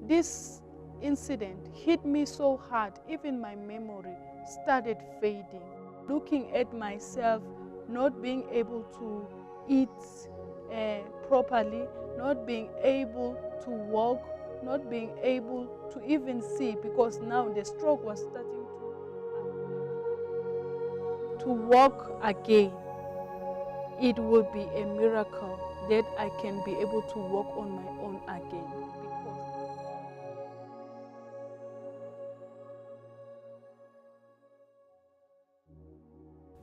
This incident hit me so hard, even my memory started fading. Looking at myself, not being able to eat properly, not being able to walk, not being able to even see, because now the stroke was starting to walk again. It would be a miracle that I can be able to walk on my own again.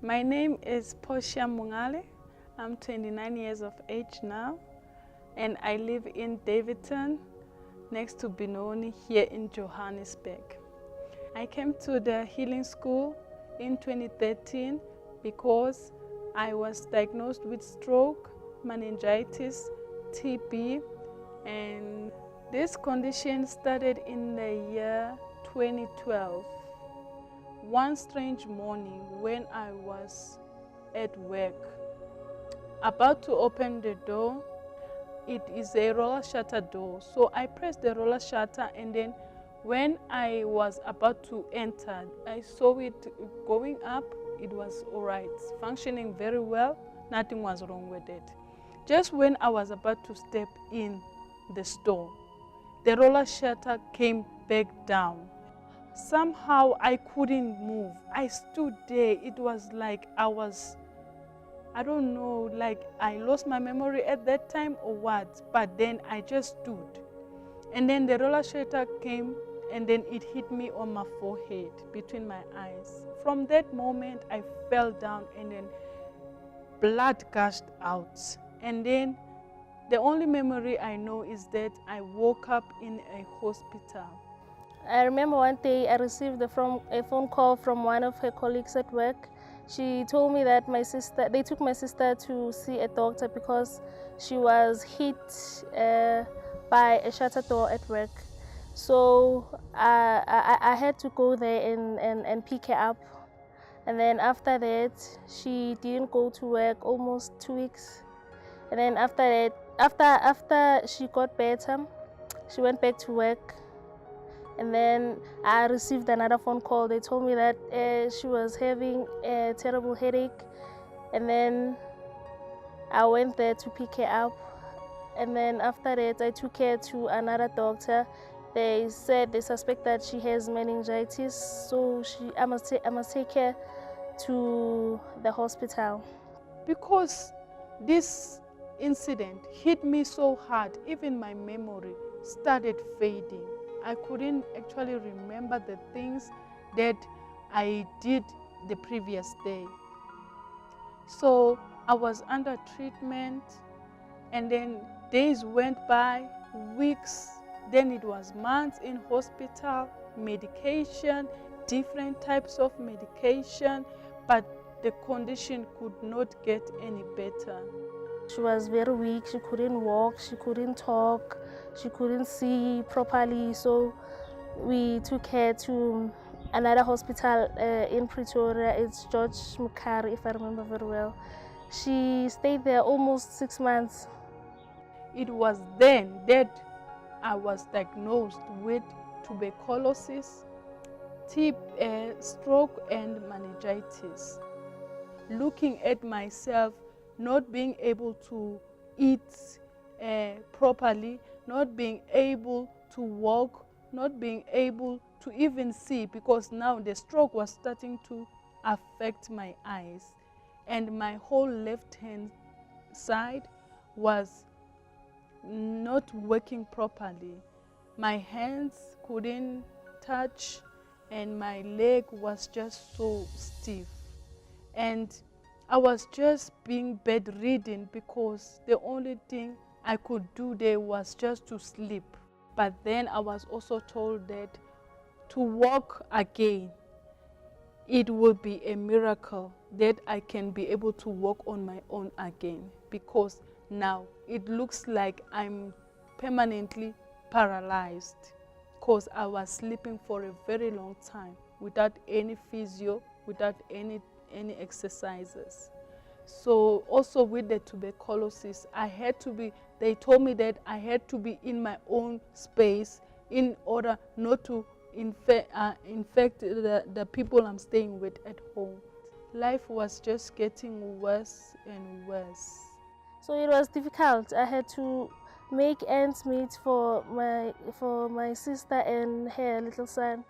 My name is Portia. I'm 29 years of age now, and I live in Bedridden, next to Benoni, here in Johannesburg. I came to the healing school in 2013 because I was diagnosed with stroke, meningitis, TB, and this condition started in the year 2012. One strange morning when I was at work, about to open the door, it is a roller shutter door. So I pressed the roller shutter, and then when I was about to enter, I saw it going up. It was all right, functioning very well. Nothing was wrong with it. Just when I was about to step in the store, the roller shutter came back down. Somehow I couldn't move. I stood there. It was like I don't know, like I lost my memory at that time or what, but then I just stood. And then the roller shutter came, and then it hit me on my forehead, between my eyes. From that moment, I fell down, and then blood gushed out. And then the only memory I know is that I woke up in a hospital. I remember one day I received a phone call from one of her colleagues at work. She told me that they took my sister to see a doctor because she was hit by a shutter door at work. So I had to go there and pick her up. And then after that, she didn't go to work almost 2 weeks. And then after that, after she got better, she went back to work. And then I received another phone call. They told me that she was having a terrible headache. And then I went there to pick her up. And then after that, I took her to another doctor. They said they suspect that she has meningitis, so I must take her to the hospital. Because this incident hit me so hard, even my memory started fading. I couldn't actually remember the things that I did the previous day. So I was under treatment, and then days went by, weeks, then it was months in hospital, medication, different types of medication, but the condition could not get any better. She was very weak. She couldn't walk, she couldn't talk, she couldn't see properly. So we took her to another hospital in Pretoria. It's George Mukari, if I remember very well. She stayed there almost 6 months. It was then that I was diagnosed with tuberculosis, stroke, and meningitis. Looking at myself, not being able to eat properly, not being able to walk, not being able to even see, because now the stroke was starting to affect my eyes, and my whole left hand side was not working properly. My hands couldn't touch, and my leg was just so stiff. And I was just being bedridden because the only thing I could do there was just to sleep. But then I was also told that to walk again, it would be a miracle that I can be able to walk on my own again, because now it looks like I'm permanently paralyzed, because I was sleeping for a very long time without any physio, without any exercises. So also with the tuberculosis, they told me that I had to be in my own space in order not to infect the people I'm staying with at home. Life was just getting worse and worse. So it was difficult. I had to make ends meet for my sister and her little son.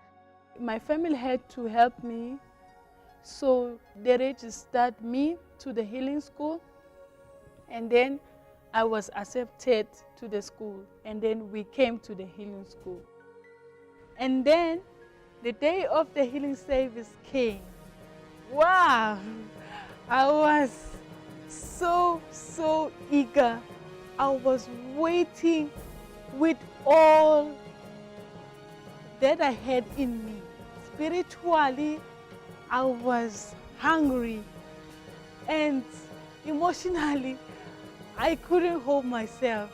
My family had to help me, so they registered me to the healing school, and then I was accepted to the school, and then we came to the healing school. And then the day of the healing service came. Wow! I was so eager. I was waiting with all that I had in me. Spiritually, I was hungry, and emotionally, I couldn't hold myself.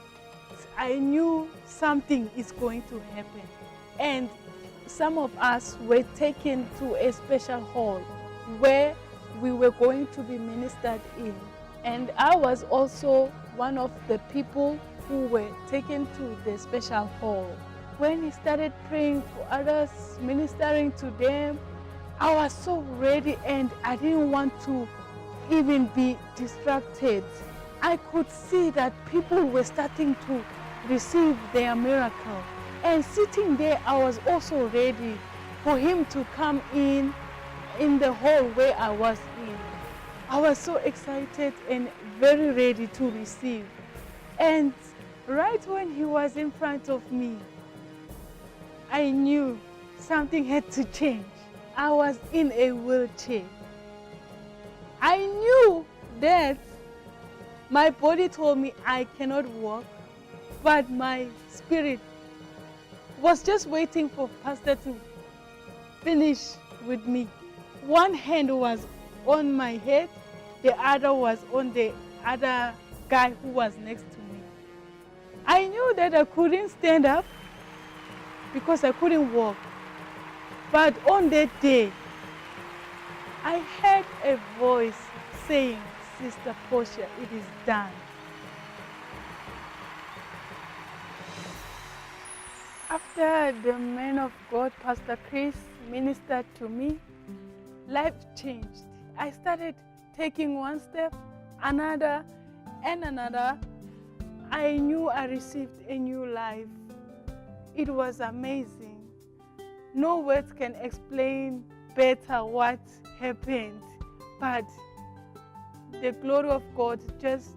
I knew something is going to happen. And some of us were taken to a special hall where we were going to be ministered in. And I was also one of the people who were taken to the special hall. When he started praying for others, ministering to them, I was so ready and I didn't want to even be distracted. I could see that people were starting to receive their miracle. And sitting there, I was also ready for him to come in the hall where I was in. I was so excited and very ready to receive. And right when he was in front of me, I knew something had to change. I was in a wheelchair. I knew that my body told me I cannot walk, but my spirit was just waiting for Pastor to finish with me. One hand was on my head, the other was on the other guy who was next to me. I knew that I couldn't stand up because I couldn't walk. But on that day, I heard a voice saying, "Sister Portia, it is done." After the man of God, Pastor Chris, ministered to me, life changed. I started taking one step, another, and another. I knew I received a new life. It was amazing. No words can explain better what happened, but the glory of God just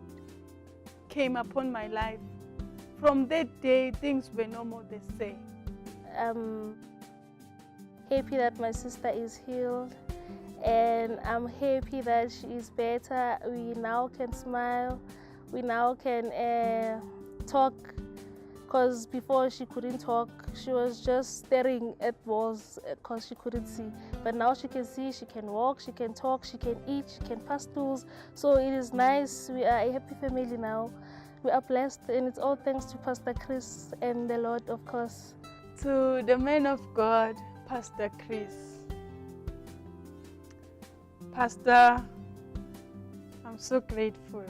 came upon my life. From that day, things were no more the same. I'm happy that my sister is healed, and I'm happy that she is better. We now can smile. We now can talk, because before she couldn't talk. She was just staring at walls because she couldn't see. But now she can see, she can walk, she can talk, she can eat, she can pass stools. So it is nice. We are a happy family now. We are blessed, and it's all thanks to Pastor Chris and the Lord, of course. To the man of God, Pastor Chris. Pastor, I'm so grateful.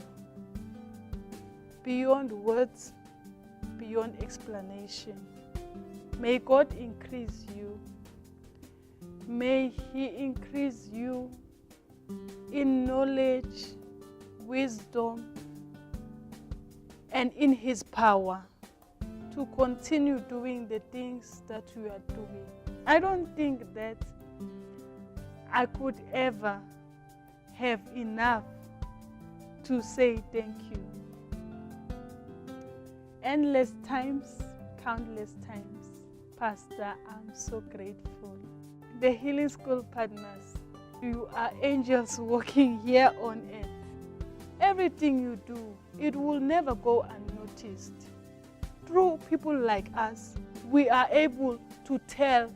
Beyond words, beyond explanation. May God increase you. May He increase you in knowledge, wisdom, and in His power to continue doing the things that you are doing. I don't think that I could ever have enough to say thank you. Endless times, countless times. Pastor, I'm so grateful. The Healing School partners, you are angels walking here on earth. Everything you do, it will never go unnoticed. Through people like us, we are able to tell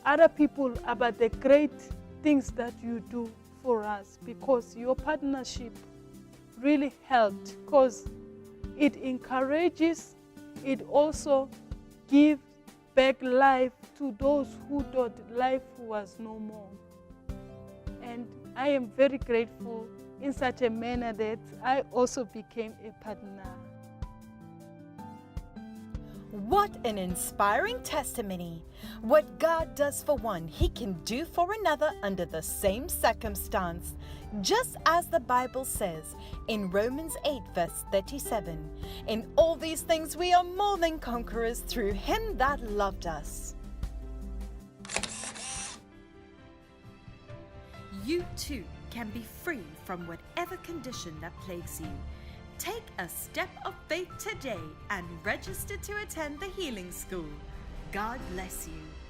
other people about the great things that you do for us, because your partnership really helped, because it encourages, it also gives back life to those who thought life was no more. And I am very grateful in such a manner that I also became a partner. What an inspiring testimony! What God does for one, He can do for another under the same circumstance. Just as the Bible says in Romans 8 verse 37, in all these things we are more than conquerors through Him that loved us. You too can be free from whatever condition that plagues you. Take a step of faith today and register to attend the Healing School. God bless you.